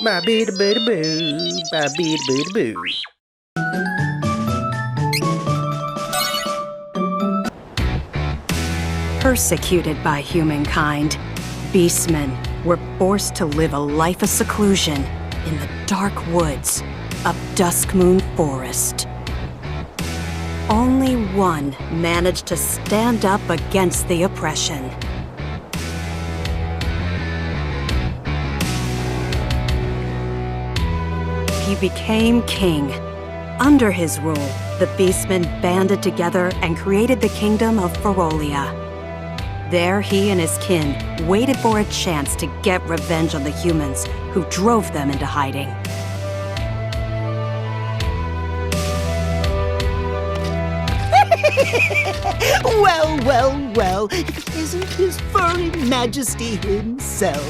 Ba bee da boo da boo. Ba bee da boo da boo. Persecuted by humankind, beastmen were forced to live a life of seclusion in the dark woods of Duskmoon Forest. Only one managed to stand up against the oppression. He became king. Under his rule, the beastmen banded together and created the kingdom of Ferolia. There, he and his kin waited for a chance to get revenge on the humans who drove them into hiding. Well, if it isn't His Furry Majesty himself.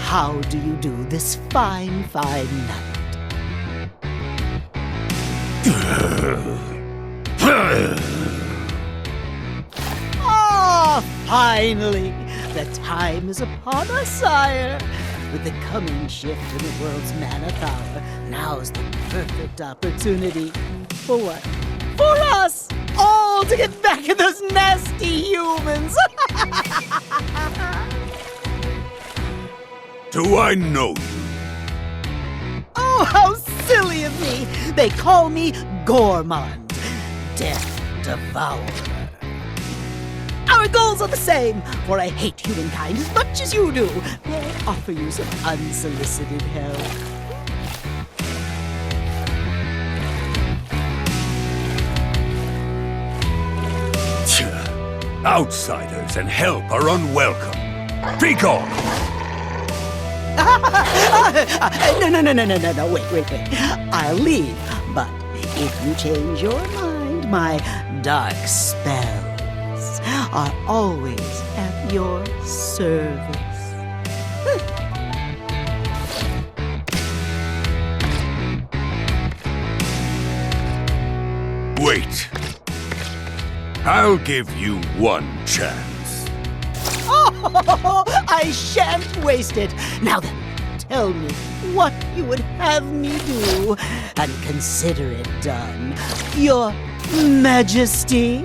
How do you do this fine night? Finally! The time is upon us, sire! With the coming shift in the world's mana power, now's the perfect opportunity. For what? For us! All to get back at those nasty humans! Do I know you? Oh, how silly of me! They call me Gourmand, Death Devourer. Our goals are the same, for I hate humankind as much as you do. May I offer you some unsolicited help? Outsiders and help are unwelcome. Be gone! No, wait. I'll leave, but if you change your mind, my dark spells are always at your service. Wait. I'll give you one chance. Oh, I shan't waste it. Now then, tell me what you would have me do, and consider it done, Your Majesty.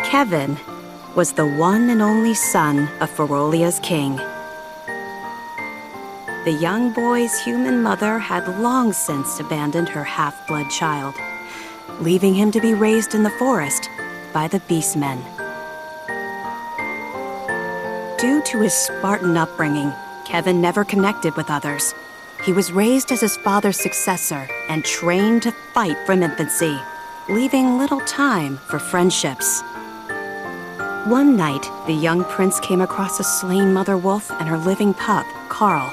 Kevin was the one and only son of Ferolia's king. The young boy's human mother had long since abandoned her half-blood child, leaving him to be raised in the forest by the beastmen. Due to his Spartan upbringing, Kevin never connected with others. He was raised as his father's successor and trained to fight from infancy, leaving little time for friendships. One night, the young prince came across a slain mother wolf and her living pup, Carl.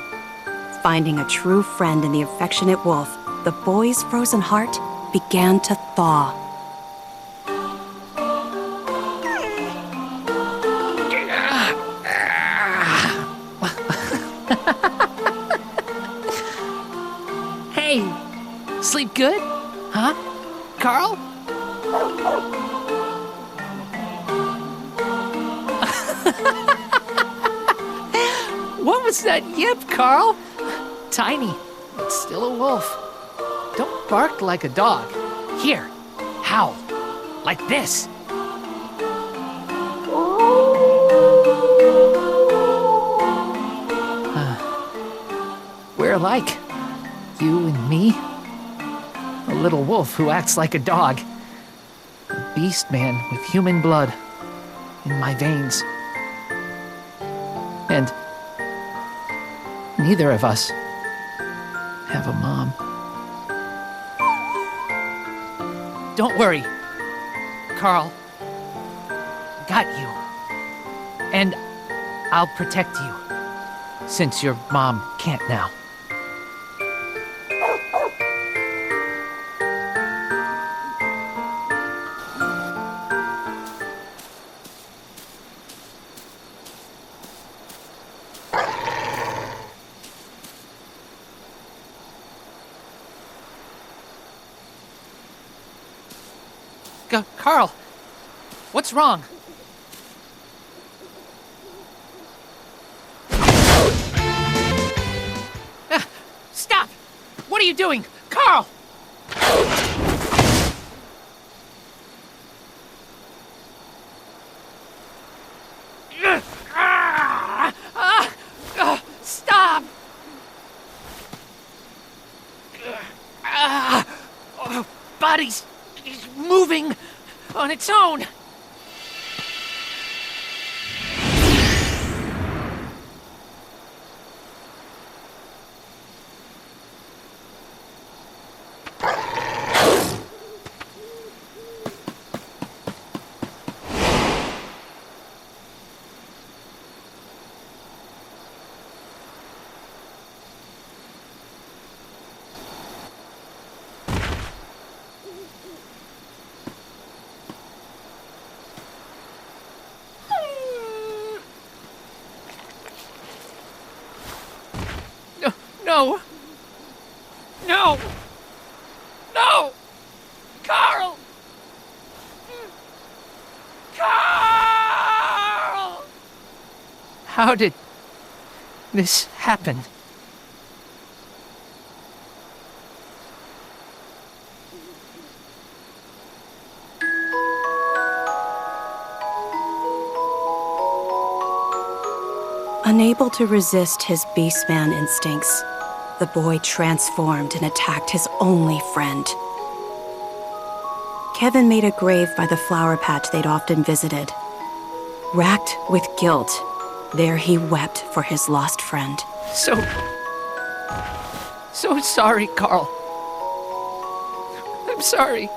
Finding a true friend in the affectionate wolf, the boy's frozen heart began to thaw. Hey, sleep good? Huh? Carl? What was that yip, Carl? Tiny, but still a wolf. Don't bark like a dog. Here, howl. Like this. We're like, you and me. A little wolf who acts like a dog. A beast man with human blood in my veins. And neither of us have a mom. Don't worry, Carl. Got you. And I'll protect you, since your mom can't now. Carl, What's wrong? Stop! What are you doing? Carl! Stop! Body's moving on its own. No! No! No! Carl! Carl! How did this happen? Unable to resist his beastman instincts, the boy transformed and attacked his only friend. Kevin made a grave by the flower patch they'd often visited. Racked with guilt, there he wept for his lost friend. So sorry, Carl. I'm sorry.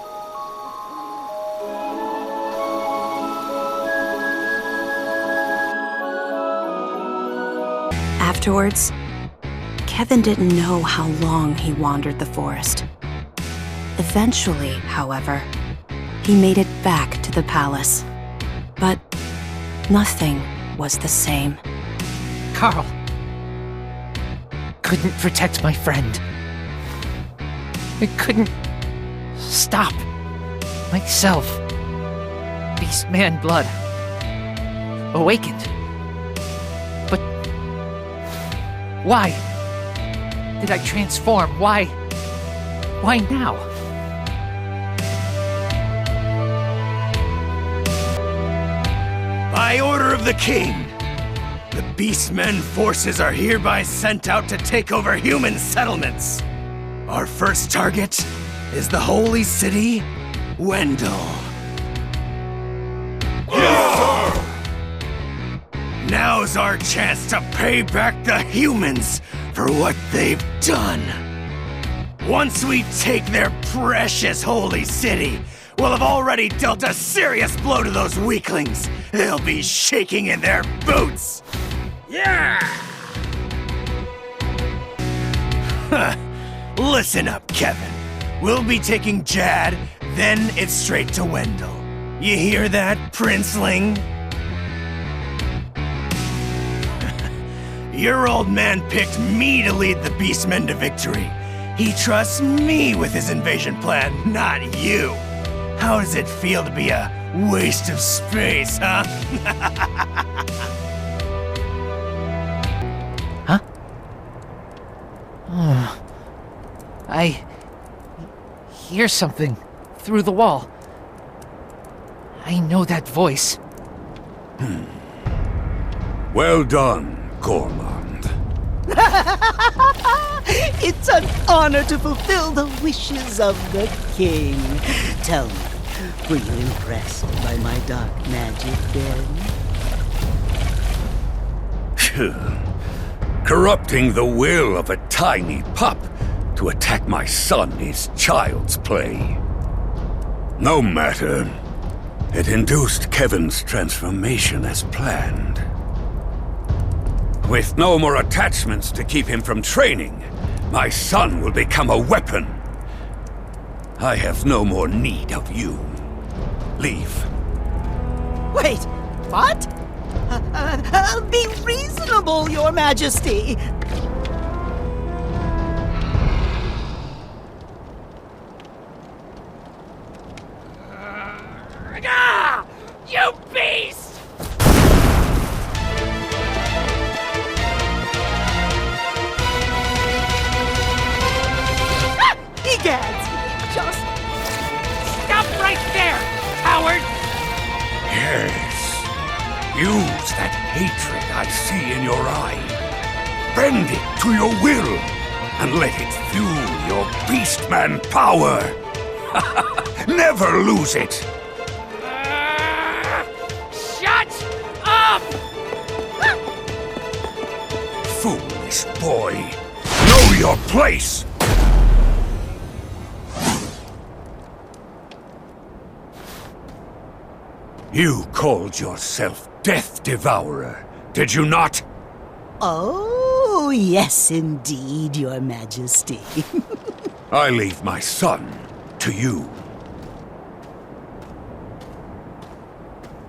Afterwards, Kevin didn't know how long he wandered the forest. Eventually, however, he made it back to the palace. But nothing was the same. Carl. Couldn't protect my friend. I couldn't stop myself. Beastman blood awakened. But why did I transform? Why now? By order of the king, the Beastmen forces are hereby sent out to take over human settlements. Our first target is the holy city, Wendell. Yes, sir! Now's our chance to pay back the humans for what they've done. Once we take their precious holy city, we'll have already dealt a serious blow to those weaklings. They'll be shaking in their boots. Yeah! Listen up, Kevin. We'll be taking Jad, then it's straight to Wendell. You hear that, Princeling? Your old man picked me to lead the Beastmen to victory. He trusts me with his invasion plan, not you. How does it feel to be a waste of space, huh? Huh? I hear something through the wall. I know that voice. Well done, Gormand. It's an honor to fulfill the wishes of the king. Tell me, were you impressed by my dark magic then? Corrupting the will of a tiny pup to attack my son is child's play. No matter. It induced Kevin's transformation as planned. With no more attachments to keep him from training, my son will become a weapon. I have no more need of you. Leave. Wait, what? Be reasonable, Your Majesty. You beast! Egads! Just Stop right there, coward! Yes. Use that hatred I see in your eye. Bend it to your will, and let it fuel your beastman power. Never lose it. Shut up! Foolish boy. Know your place. You called yourself Death Devourer, did you not? Oh, yes, indeed, Your Majesty. I leave my son to you.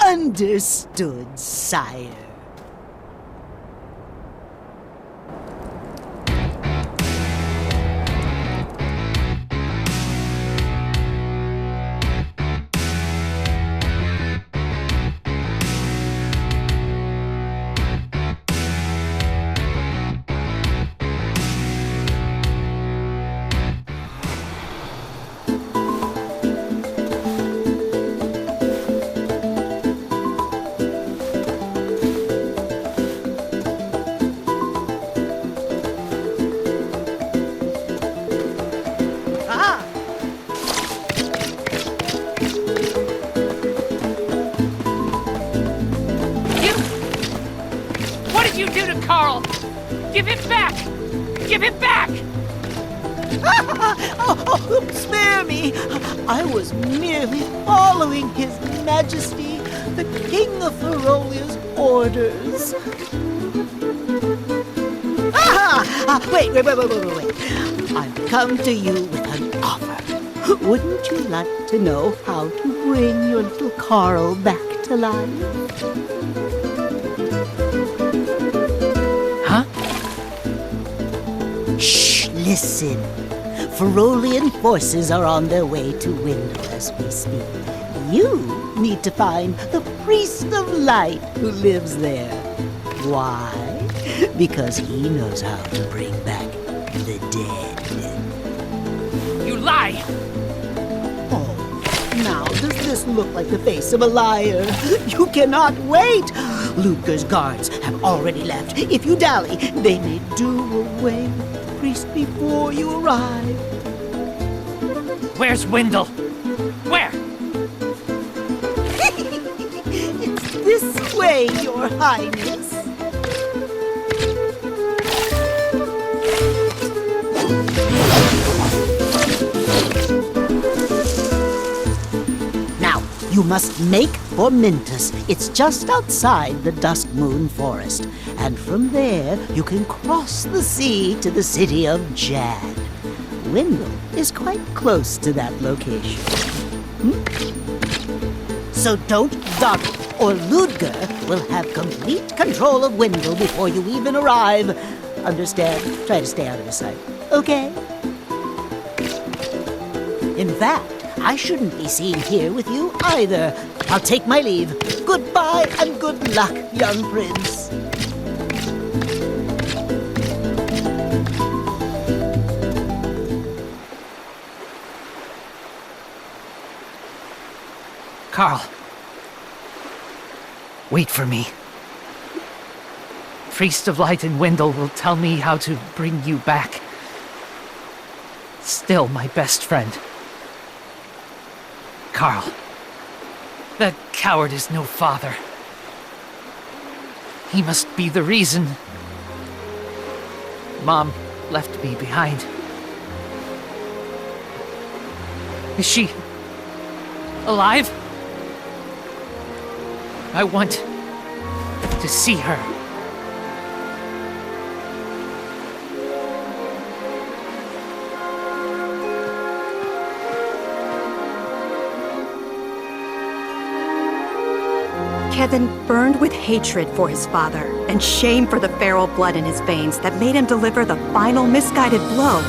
Understood, sire. What did you do to Carl? Give it back! Give it back! Spare me! I was merely following His Majesty, the King of Ferolia's orders. Wait. I've come to you with an offer. Wouldn't you like to know how to bring your little Carl back to life? Huh? Shh, listen. Ferolian forces are on their way to Windle as we speak. You need to find the Priest of Light who lives there. Why? Because he knows how to bring back the dead. You lie! Oh, now does this look like the face of a liar? You cannot wait! Ludger's guards have already left. If you dally, they may do away with the priest before you arrive. Where's Windle? Where? It's this way, Your Highness. Now, you must make for Mintus. It's just outside the Dusk Moon Forest. And from there, you can cross the sea to the city of Jad. Windle is quite close to that location. So don't dawdle, or Ludger will have complete control of Windle before you even arrive. Understand? Try to stay out of his sight. Okay? In fact, I shouldn't be seen here with you either. I'll take my leave. Goodbye and good luck, young prince. Carl. Wait for me. Priest of Light and Windle will tell me how to bring you back. Still my best friend. Carl. That coward is no father. He must be the reason Mom left me behind. Is she alive? I want to see her. Kevin burned with hatred for his father and shame for the feral blood in his veins that made him deliver the final misguided blow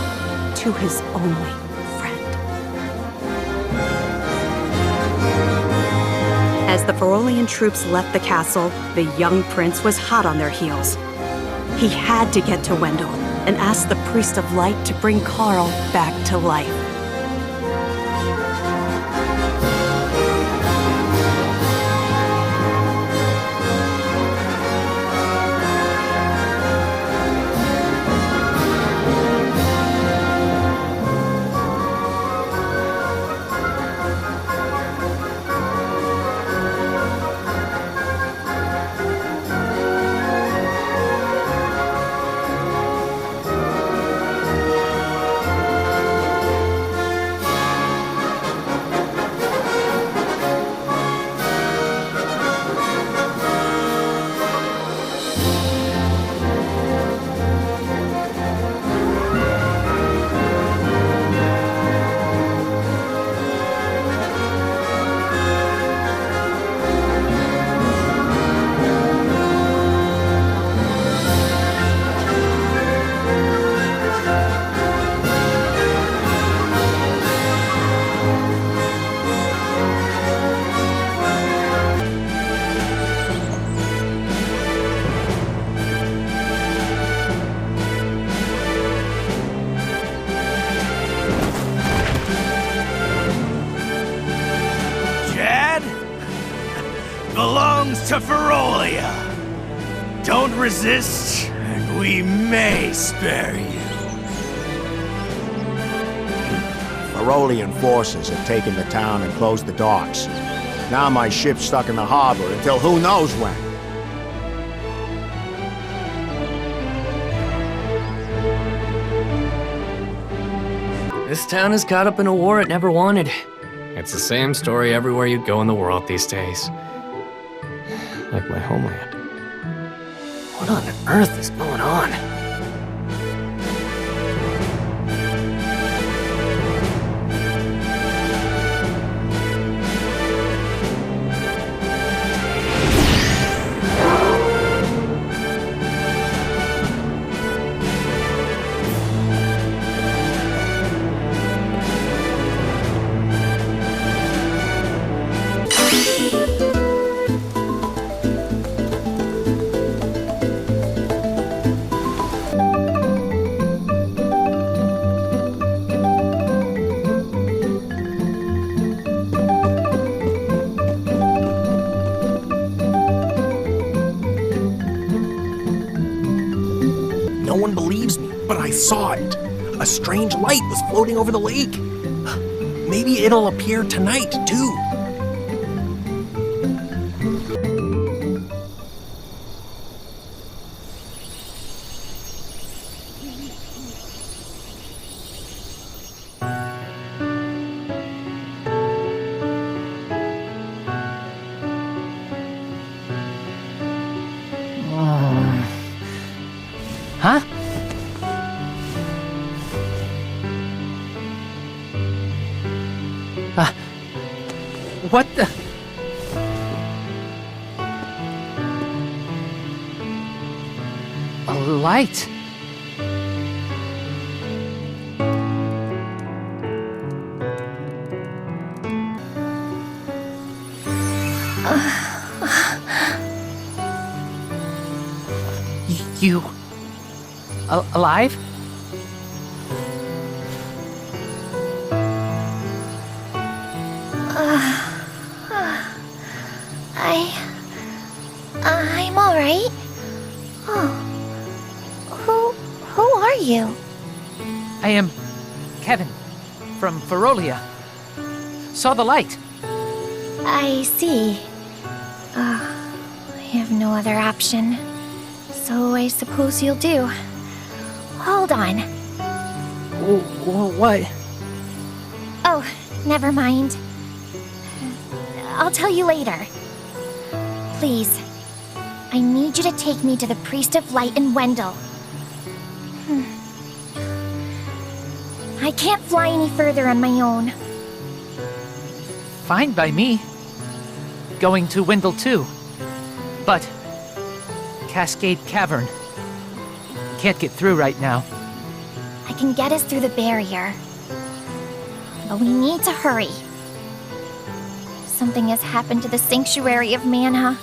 to his only friend. As the Ferolian troops left the castle, the young prince was hot on their heels. He had to get to Wendell and ask the Priest of Light to bring Carl back to life. Belongs to Ferolia. Don't resist, and we may spare you. Ferolian forces have taken the town and closed the docks. Now my ship's stuck in the harbor until who knows when. This town is caught up in a war it never wanted. It's the same story everywhere you go in the world these days. Like my homeland. What on earth is going on? No one believes me, but I saw it. A strange light was floating over the lake. Maybe it'll appear tonight, too. Huh? What the? A light. You alive? I'm all right. Oh, who are you? I am Kevin from Ferolia. Saw the light. I see. I have no other option. So I suppose you'll do. Hold on. What? Oh, never mind. I'll tell you later. Please, I need you to take me to the Priest of Light in Wendell. I can't fly any further on my own. Fine by me. Going to Wendell too. But Cascade Cavern. Can't get through right now. I can get us through the barrier. But we need to hurry. Something has happened to the Sanctuary of Mana.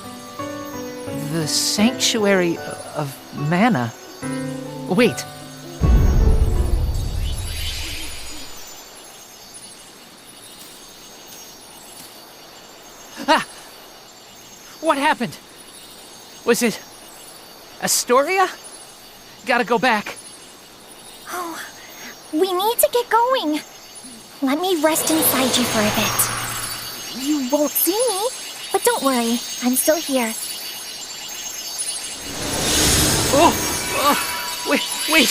The Sanctuary of Mana? Wait. Ah! What happened? Was it Astoria? Gotta go back. Oh, we need to get going. Let me rest inside you for a bit. You won't see me, but don't worry, I'm still here. Oh! Wait!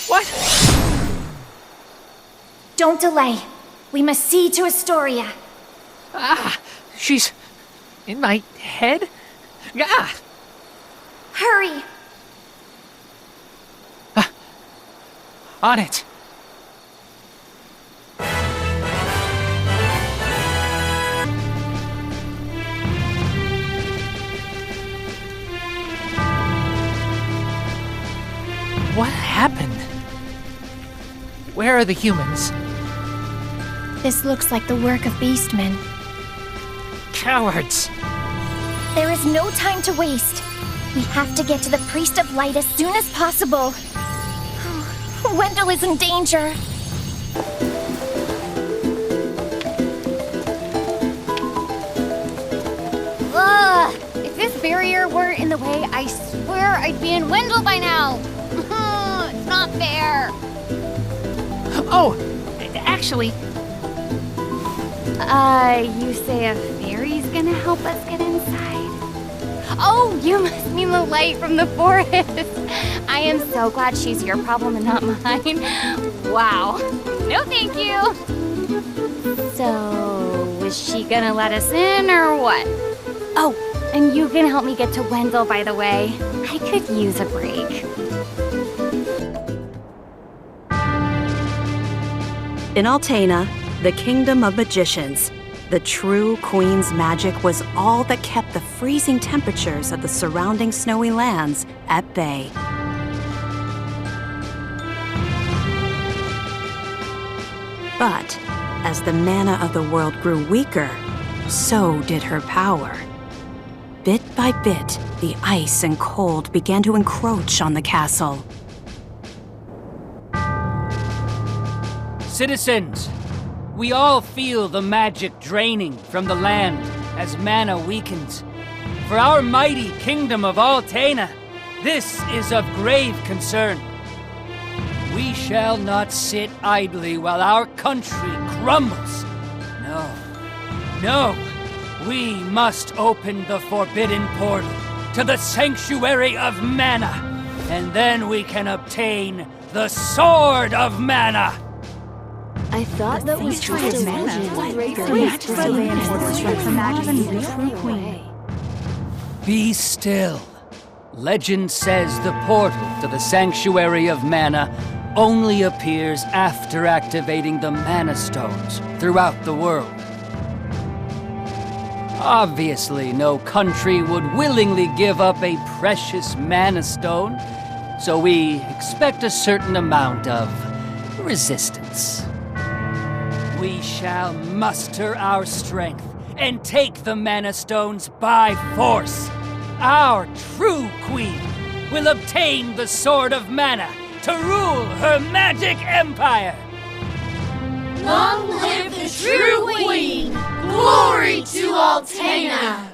What? Don't delay. We must see to Astoria. Ah! She's in my head? Ah! Hurry! On it! What happened? Where are the humans? This looks like the work of beastmen. Cowards! There is no time to waste. We have to get to the Priest of Light as soon as possible. Wendell is in danger. Ugh! If this barrier weren't in the way, I swear I'd be in Wendell by now. It's not fair. Oh! Actually, You say a fairy's gonna help us get inside? Oh, you must mean the light from the forest. I am so glad she's your problem and not mine. Wow. No, thank you. So, was she gonna let us in or what? Oh, and you can help me get to Wendell, by the way. I could use a break. In Altena, the kingdom of magicians, the true queen's magic was all that kept the freezing temperatures of the surrounding snowy lands at bay. But as the mana of the world grew weaker, so did her power. Bit by bit, the ice and cold began to encroach on the castle. Citizens, we all feel the magic draining from the land as mana weakens. For our mighty kingdom of Altena, this is of grave concern. We shall not sit idly while our country crumbles. No, we must open the forbidden portal to the Sanctuary of Mana, and then we can obtain the Sword of Mana. I thought that was true Be still. Legend says the portal to the Sanctuary of Mana only appears after activating the Mana Stones throughout the world. Obviously, no country would willingly give up a precious Mana Stone, so we expect a certain amount of resistance. We shall muster our strength and take the Mana Stones by force. Our true queen will obtain the Sword of Mana to rule her magic empire. Long live the true queen! Glory to Altena!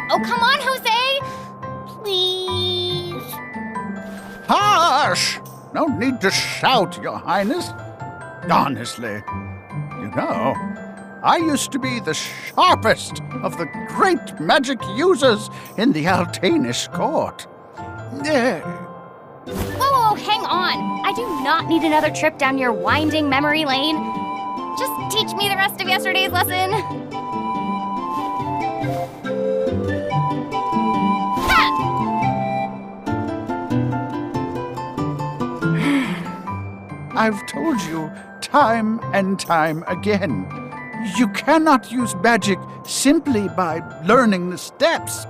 Oh, come on, Jose! Please. Hush! No need to shout, Your Highness. Honestly, you know, I used to be the sharpest of the great magic users in the Altanish court. Whoa, hang on. I do not need another trip down your winding memory lane. Just teach me the rest of yesterday's lesson. I've told you time and time again, you cannot use magic simply by learning the steps.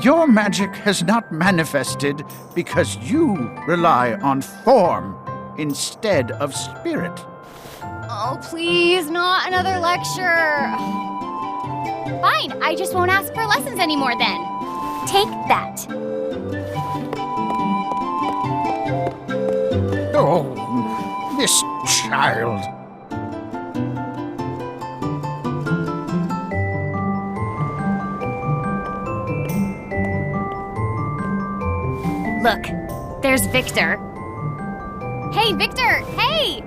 Your magic has not manifested because you rely on form instead of spirit. Oh, please, not another lecture. Fine, I just won't ask for lessons anymore then. Take that. Oh, this child. Look, there's Victor. Hey, Victor! Hey!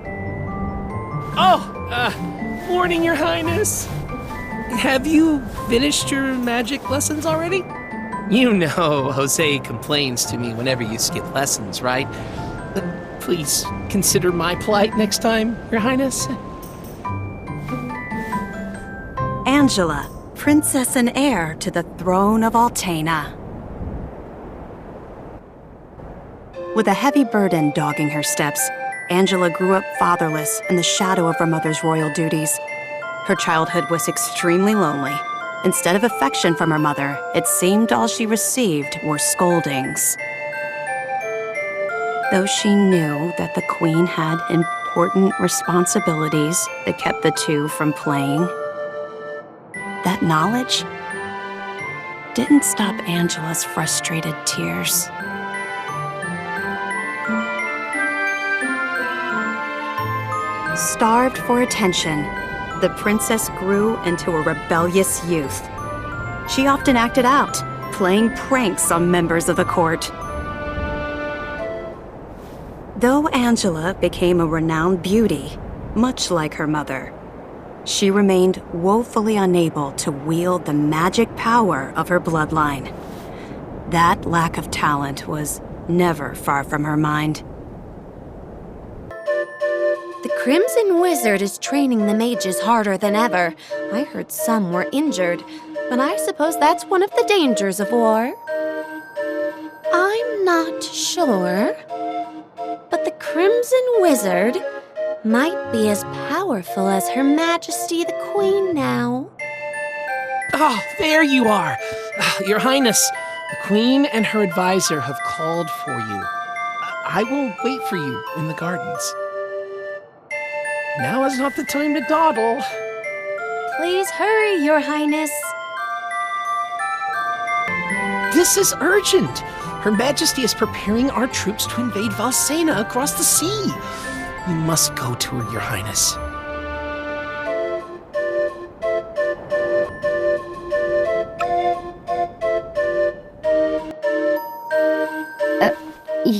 Oh, morning, Your Highness. Have you finished your magic lessons already? You know Jose complains to me whenever you skip lessons, right? But please consider my plight next time, Your Highness. Angela, princess and heir to the throne of Altena. With a heavy burden dogging her steps, Angela grew up fatherless in the shadow of her mother's royal duties. Her childhood was extremely lonely. Instead of affection from her mother, it seemed all she received were scoldings. Though she knew that the queen had important responsibilities that kept the two from playing, that knowledge didn't stop Angela's frustrated tears. Starved for attention, the princess grew into a rebellious youth. She often acted out, playing pranks on members of the court. Though Angela became a renowned beauty, much like her mother, she remained woefully unable to wield the magic power of her bloodline. That lack of talent was never far from her mind. The Crimson Wizard is training the mages harder than ever. I heard some were injured, but I suppose that's one of the dangers of war. I'm not sure, but the Crimson Wizard might be as powerful as Her Majesty the Queen now. Oh, there you are. Your Highness, the Queen and her advisor have called for you. I will wait for you in the gardens. Now is not the time to dawdle. Please hurry, Your Highness. This is urgent. Her Majesty is preparing our troops to invade Valsena across the sea. We must go to her, Your Highness.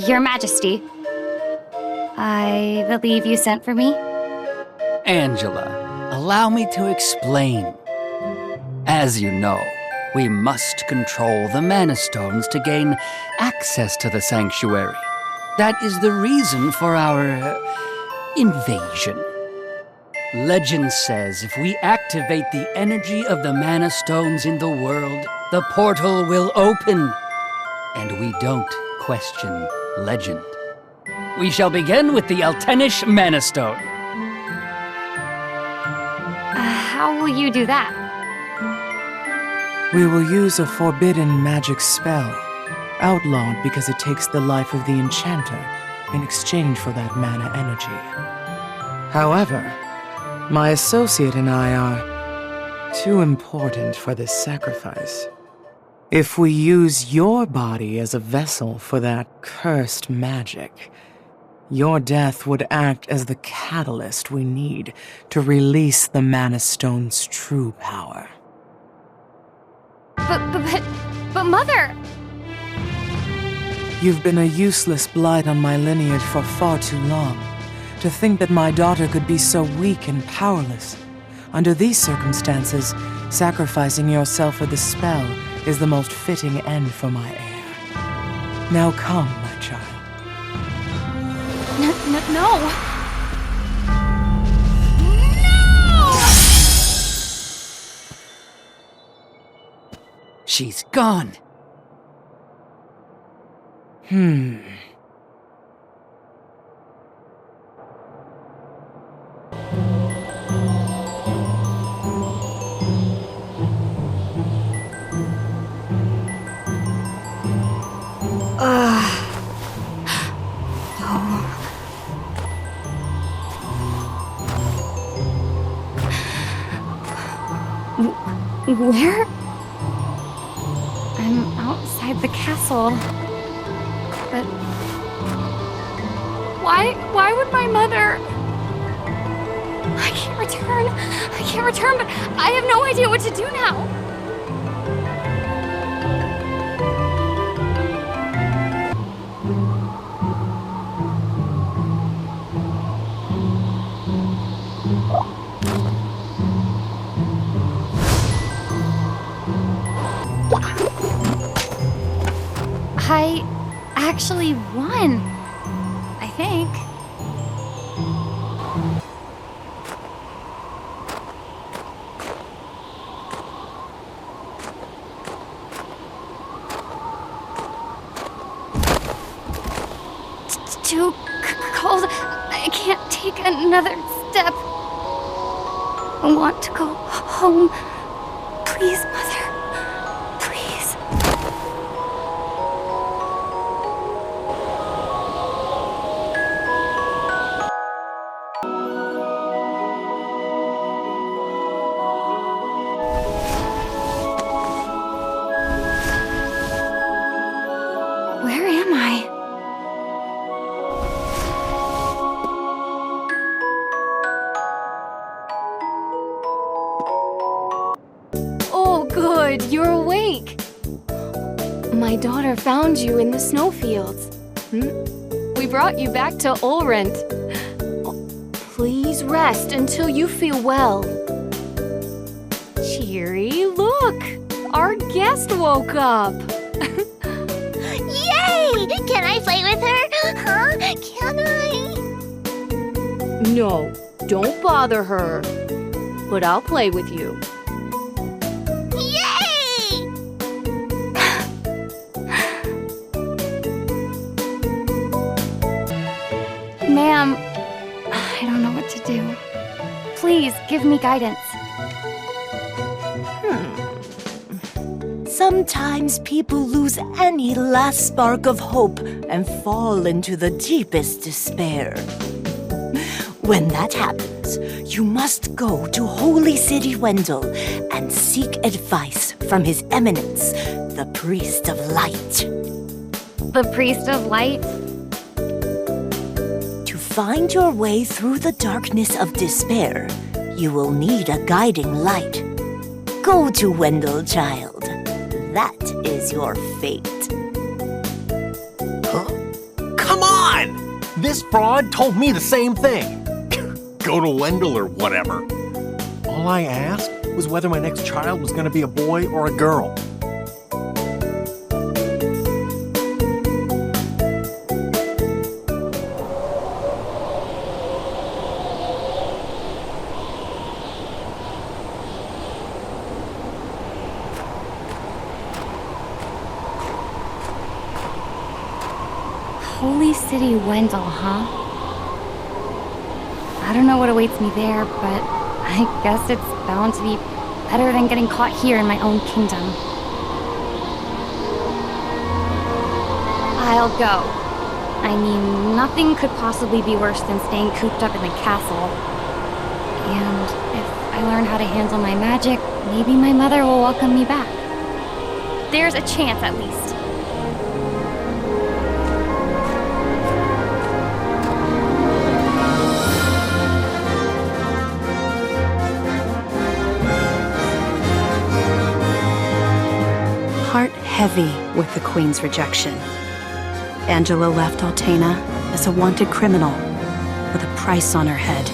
Your Majesty, I believe you sent for me? Angela, allow me to explain. As you know, we must control the Mana Stones to gain access to the sanctuary. That is the reason for our invasion. Legend says if we activate the energy of the Mana Stones in the world, the portal will open. And we don't question legend. We shall begin with the Altenish Mana Stone. How will you do that? We will use a forbidden magic spell, outlawed because it takes the life of the enchanter in exchange for that mana energy. However, my associate and I are too important for this sacrifice. If we use your body as a vessel for that cursed magic, your death would act as the catalyst we need to release the Mana Stone's true power. But Mother! You've been a useless blight on my lineage for far too long. To think that my daughter could be so weak and powerless. Under these circumstances, sacrificing yourself for the spell is the most fitting end for my heir. Now come, my child. No! She's gone. Where? I'm outside the castle. But why would my mother... I can't return, but I have no idea what to do now. I actually won, I think. Too cold. I can't take another step. I want to go home. Please, Mother. Please. Where am I? Oh, good, you're awake. My daughter found you in the snowfields. We brought you back to Ulrent. Please rest until you feel well. Cheery, look! Our guest woke up! Yay! Can I play with her? Huh? Can I? No, don't bother her. But I'll play with you. Yay! Ma'am, I don't know what to do. Please, give me guidance. Sometimes people lose any last spark of hope and fall into the deepest despair. When that happens, you must go to Holy City Wendell and seek advice from His Eminence, the Priest of Light. The Priest of Light? To find your way through the darkness of despair, you will need a guiding light. Go to Wendell, child. That is your fate. Huh? Come on! This fraud told me the same thing. Go to Wendell or whatever. All I asked was whether my next child was going to be a boy or a girl. Holy City Wendell, huh? I don't know what awaits me there, but I guess it's bound to be better than getting caught here in my own kingdom. I'll go. I mean, nothing could possibly be worse than staying cooped up in the castle. And if I learn how to handle my magic, maybe my mother will welcome me back. There's a chance, at least. Heart heavy with the Queen's rejection, Angela left Altena as a wanted criminal with a price on her head.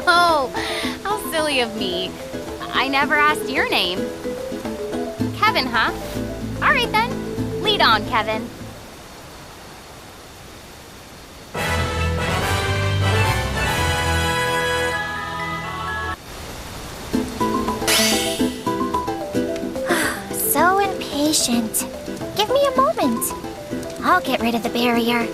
Oh, how silly of me. I never asked your name. Kevin, huh? All right then. Lead on, Kevin. So impatient. Give me a moment. I'll get rid of the barrier.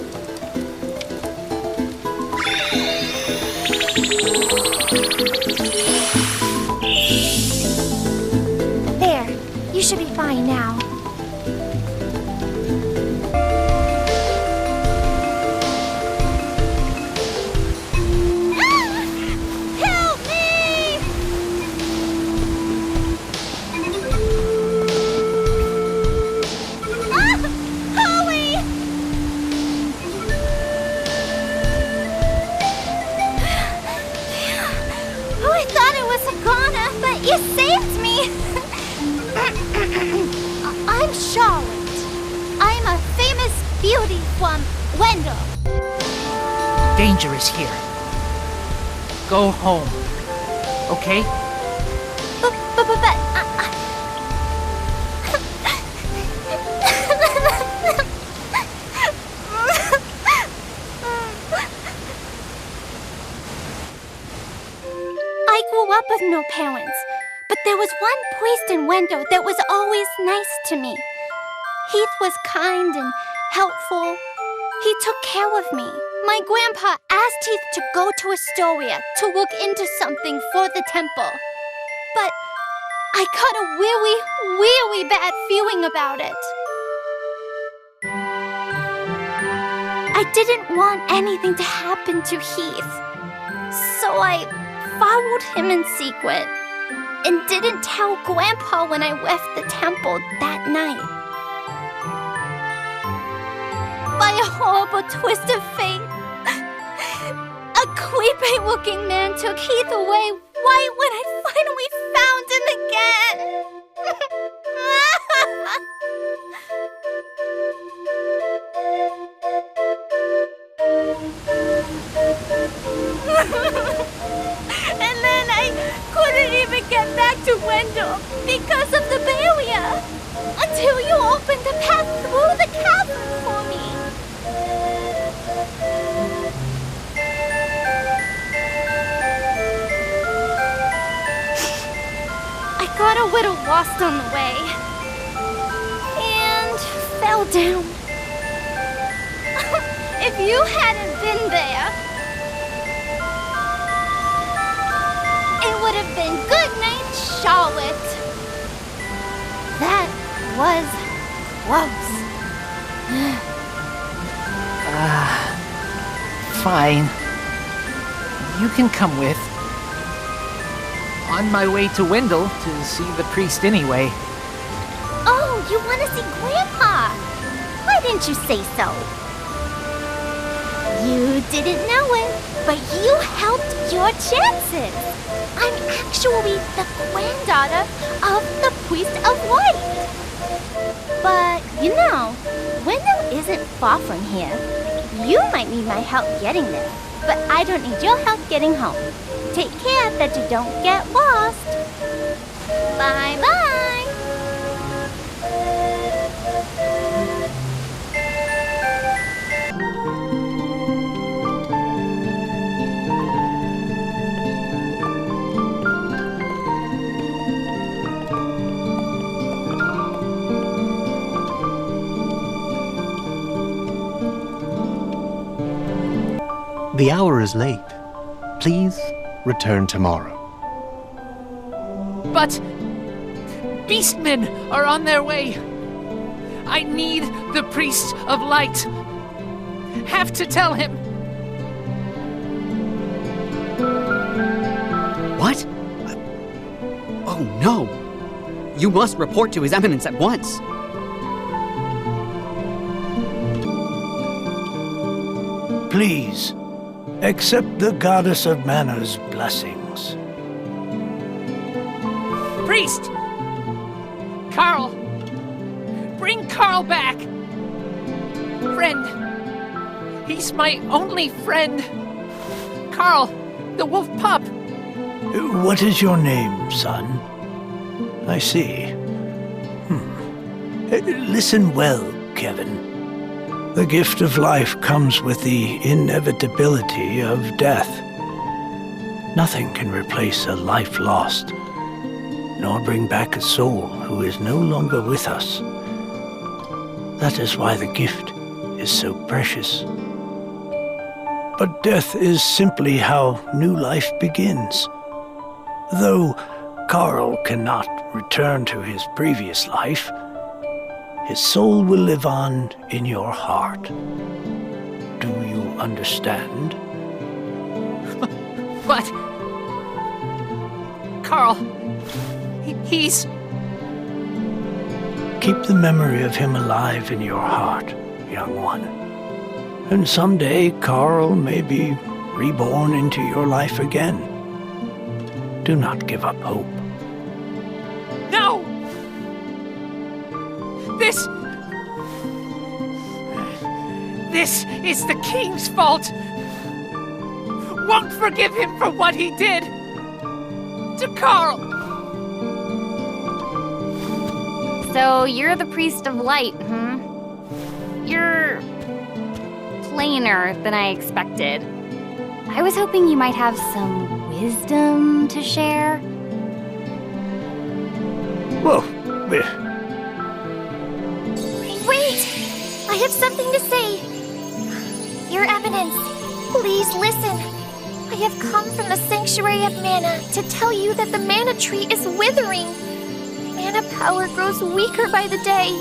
There. You should be fine now. Help me! Holly! Oh, I thought it was Agana, but you saved me! I'm Charlotte. I'm a famous beauty from Wendell. Danger is here. Go home. Okay? But I grew up with no parents, but there was one priest in Wendell that was always nice to me. Heath was kind and helpful. He took care of me. My grandpa asked Heath to go to Astoria to look into something for the temple. But I got a really, really bad feeling about it. I didn't want anything to happen to Heath. So I followed him in secret and didn't tell Grandpa when I left the temple that night. By a horrible twist of fate, a creepy-looking man took Heath away right when I finally found him again. And then I couldn't even get back to Wendell because of the barrier until you opened a path through the cavern for me. I got a little lost on the way and fell down. If you hadn't been there, it would have been good night, Charlotte. That was close. Fine. You can come with. On my way to Wendell to see the priest anyway. Oh, you want to see Grandpa? Why didn't you say so? You didn't know it, but you helped your chances. I'm actually the granddaughter of the priest of light. But, you know, Wendell isn't far from here. You might need my help getting there, but I don't need your help getting home. Take care that you don't get lost. Bye-bye. The hour is late. Please return tomorrow. But beastmen are on their way. I need the priest of light. Have to tell him. What? Oh no! You must report to His Eminence at once. Please, accept the Goddess of Manners' blessings. Priest! Carl! Bring Carl back! Friend! He's my only friend! Carl, the wolf pup! What is your name, son? I see. Listen well, Kevin. The gift of life comes with the inevitability of death. Nothing can replace a life lost, nor bring back a soul who is no longer with us. That is why the gift is so precious. But death is simply how new life begins. Though Carl cannot return to his previous life, his soul will live on in your heart. Do you understand? But... Carl... He's... Keep the memory of him alive in your heart, young one. And someday Carl may be reborn into your life again. Do not give up hope. No! This is the king's fault! Won't forgive him for what he did! To Carl! So you're the priest of light, hmm? You're plainer than I expected. I was hoping you might have some wisdom to share. Whoa, Wait! I have something to say. Your Eminence, please listen. I have come from the Sanctuary of Mana to tell you that the mana tree is withering. Mana power grows weaker by the day.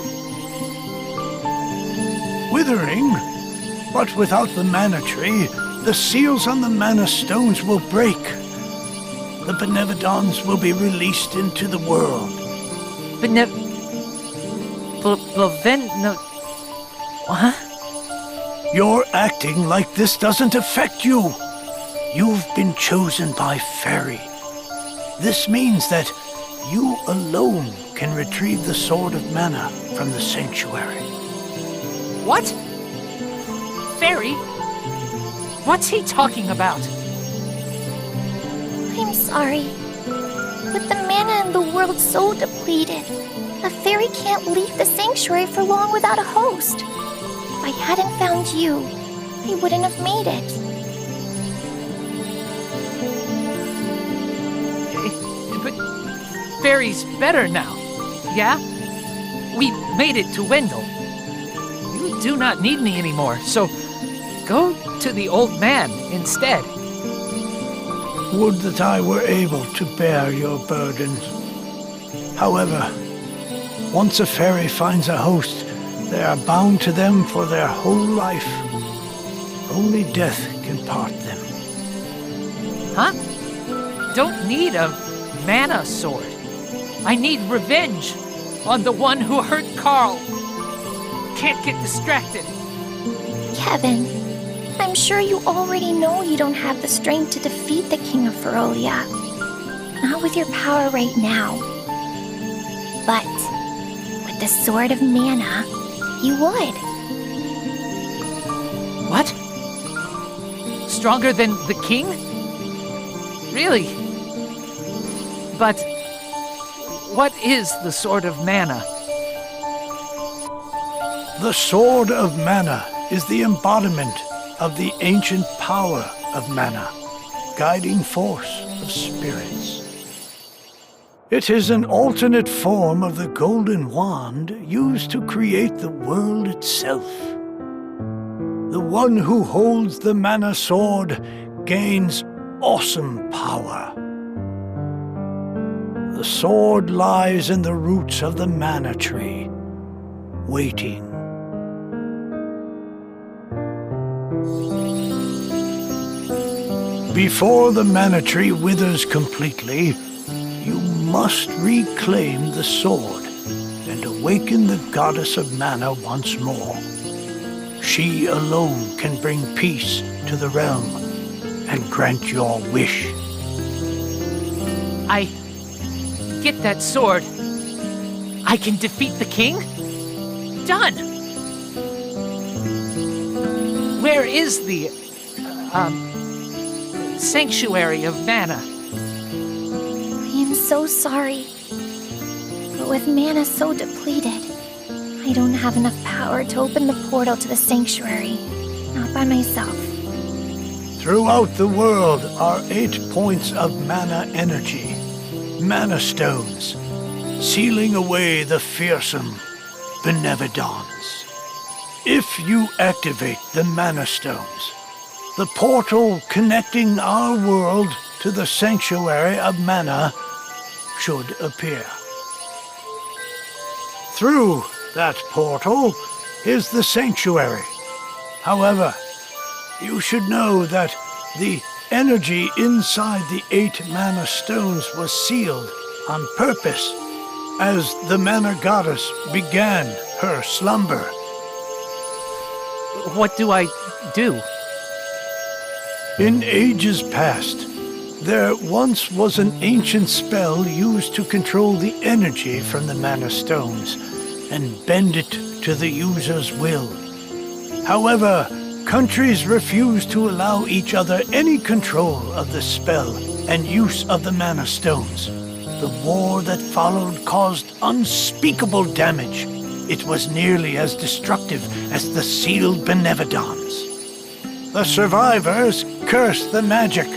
Withering? But without the mana tree, the seals on the mana stones will break. The Benevodons will be released into the world. What? You're acting like this doesn't affect you. You've been chosen by Fairy. This means that you alone can retrieve the Sword of Mana from the Sanctuary. What? Fairy? What's he talking about? I'm sorry. With the mana in the world so depleted, a fairy can't leave the sanctuary for long without a host. If I hadn't found you, I wouldn't have made it. But Fairy's better now, yeah? We made it to Wendell. You do not need me anymore, so go to the old man instead. Would that I were able to bear your burdens. However, once a fairy finds a host, they are bound to them for their whole life. Only death can part them. Huh? Don't need a mana sword. I need revenge on the one who hurt Carl. Can't get distracted. Kevin, I'm sure you already know you don't have the strength to defeat the King of Ferolia. Not with your power right now. But with the Sword of Mana, you would. What? Stronger than the king? Really? But what is the Sword of Mana? The Sword of Mana is the embodiment of the ancient power of mana, guiding force of spirits. It is an alternate form of the golden wand used to create the world itself. The one who holds the mana sword gains awesome power. The sword lies in the roots of the mana tree, waiting. Before the mana tree withers completely, you must reclaim the sword and awaken the goddess of mana once more. She alone can bring peace to the realm and grant your wish. I get that sword. I can defeat the king? Done! Where is the, Sanctuary of Mana? I am so sorry. But with mana so depleted, I don't have enough power to open the portal to the sanctuary. Not by myself. Throughout the world are 8 points of mana energy, mana stones, sealing away the fearsome Benevodons. If you activate the mana stones, the portal connecting our world to the Sanctuary of Mana should appear. Through that portal is the sanctuary. However, you should know that the energy inside the 8 mana stones was sealed on purpose as the mana goddess began her slumber. What do I do? In ages past, there once was an ancient spell used to control the energy from the mana stones and bend it to the user's will. However, countries refused to allow each other any control of the spell and use of the mana stones. The war that followed caused unspeakable damage. It was nearly as destructive as the sealed benevodons. The survivors cursed the magic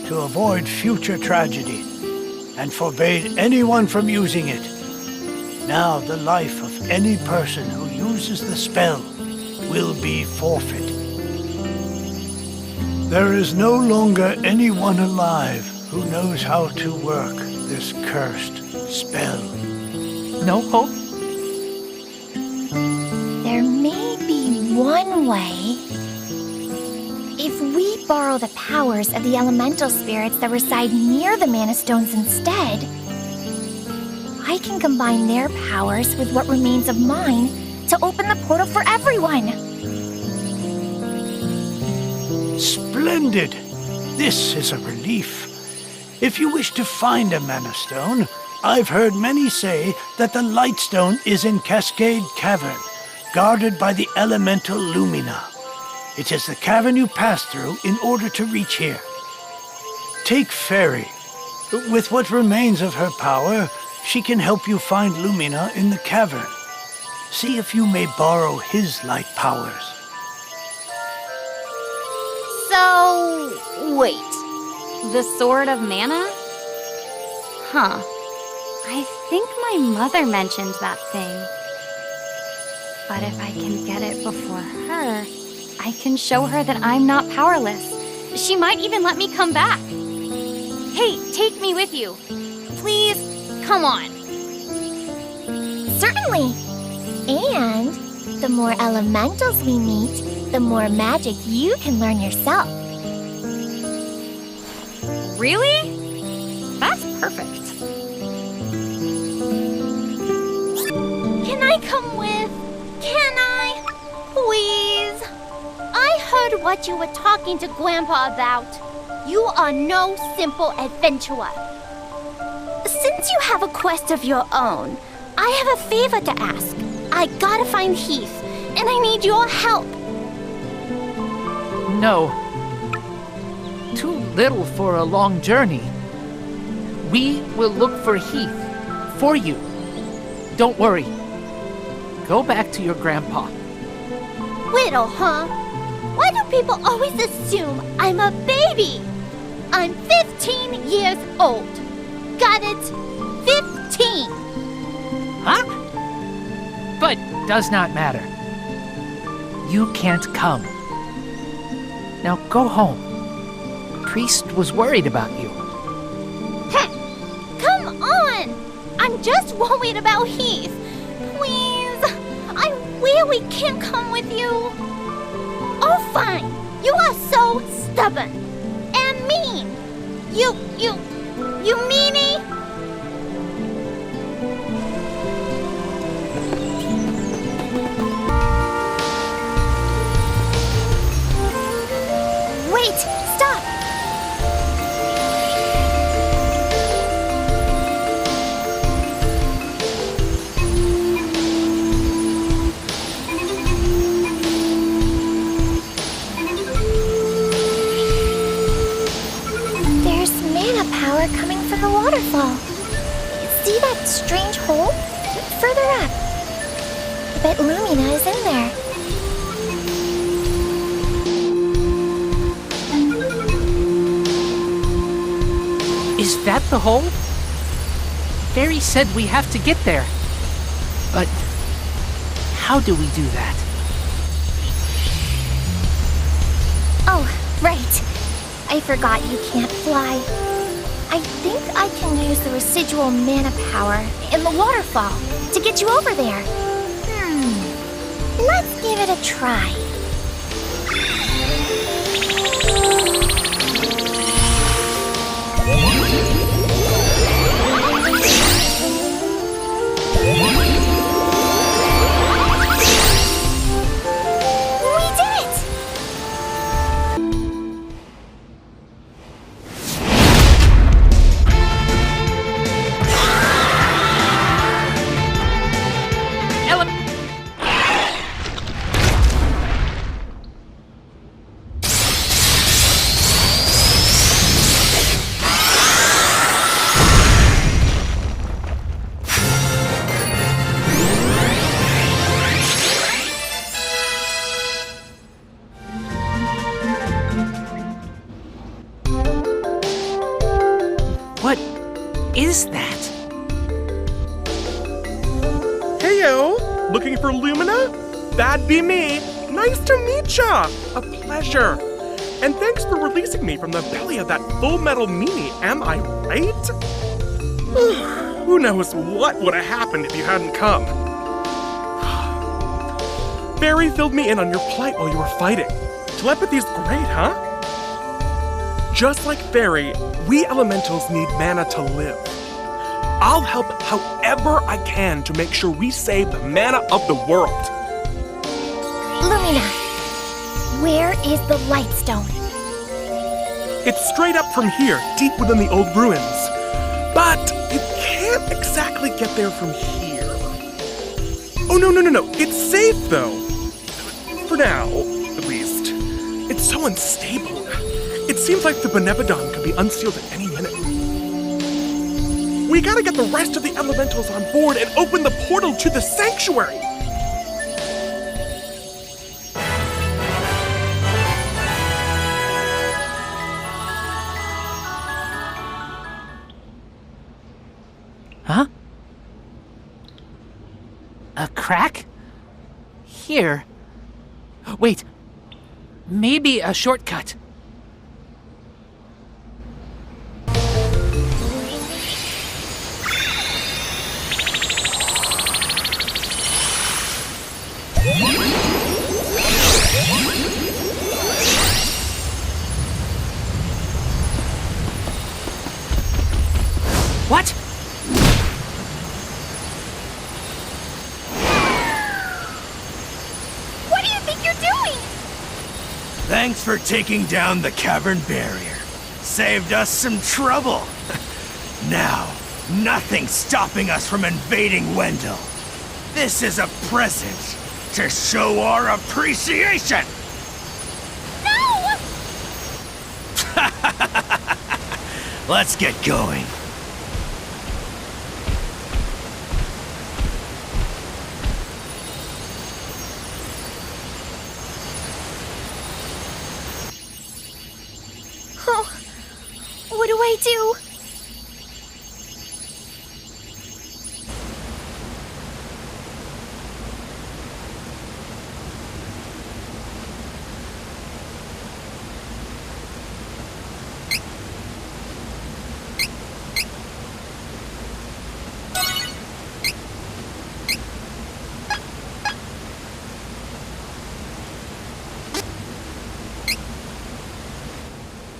to avoid future tragedy and forbade anyone from using it. Now the life of any person who uses the spell will be forfeit. There is no longer anyone alive who knows how to work this cursed spell. No hope? There may be one way. If we borrow the powers of the elemental spirits that reside near the Mana Stones instead, I can combine their powers with what remains of mine to open the portal for everyone. Splendid! This is a relief. If you wish to find a Mana Stone, I've heard many say that the Light Stone is in Cascade Cavern, guarded by the elemental Lumina. It is the cavern you pass through in order to reach here. Take Fairy. With what remains of her power, she can help you find Lumina in the cavern. See if you may borrow his light powers. So, wait. The Sword of Mana? Huh. I think my mother mentioned that thing. But if I can get it before her, I can show her that I'm not powerless. She might even let me come back. Hey, take me with you. Please, come on. Certainly. And the more elementals we meet, the more magic you can learn yourself. Really? That's perfect. Can I come with? Can I? Please? I heard what you were talking to Grandpa about. You are no simple adventurer. Since you have a quest of your own, I have a favor to ask. I gotta find Heath, and I need your help. No. Too little for a long journey. We will look for Heath. For you. Don't worry. Go back to your grandpa. Little, huh? Why do people always assume I'm a baby? I'm 15 years old. Got it? 15. Huh? But does not matter. You can't come. Now go home. Priest was worried about you. Come on! I'm just worried about Heath. Please, I really can't come with you. Oh, fine. You are so stubborn and mean. You meanie. Wait, stop. There's mana power coming from the waterfall. See that strange hole? Further up. I bet Lumina is in there. Is that the hole? Fairy said we have to get there. But how do we do that? Oh, right. I forgot you can't fly. I think I can use the residual mana power in the waterfall to get you over there. Let's give it a try. What is that? Heyo! Looking for Lumina? That'd be me. Nice to meet ya! A pleasure. And thanks for releasing me from the belly of that full metal meanie, am I right? Who knows what would have happened if you hadn't come. Fairy filled me in on your plight while you were fighting. Telepathy's great, huh? Just like Fairy, we elementals need mana to live. I'll help however I can to make sure we save the mana of the world. Lumina, where is the Lightstone? It's straight up from here, deep within the old ruins. But you can't exactly get there from here. Oh, no. It's safe, though. For now, at least. It's so unstable. It seems like the Benevodon could be unsealed at any minute. We gotta get the rest of the elementals on board and open the portal to the sanctuary! Huh? A crack? Here. Wait. Maybe a shortcut. What? What do you think you're doing? Thanks for taking down the cavern barrier. Saved us some trouble. Now, nothing's stopping us from invading Wendell. This is a present to show our appreciation! No! Let's get going. Oh, what do I do?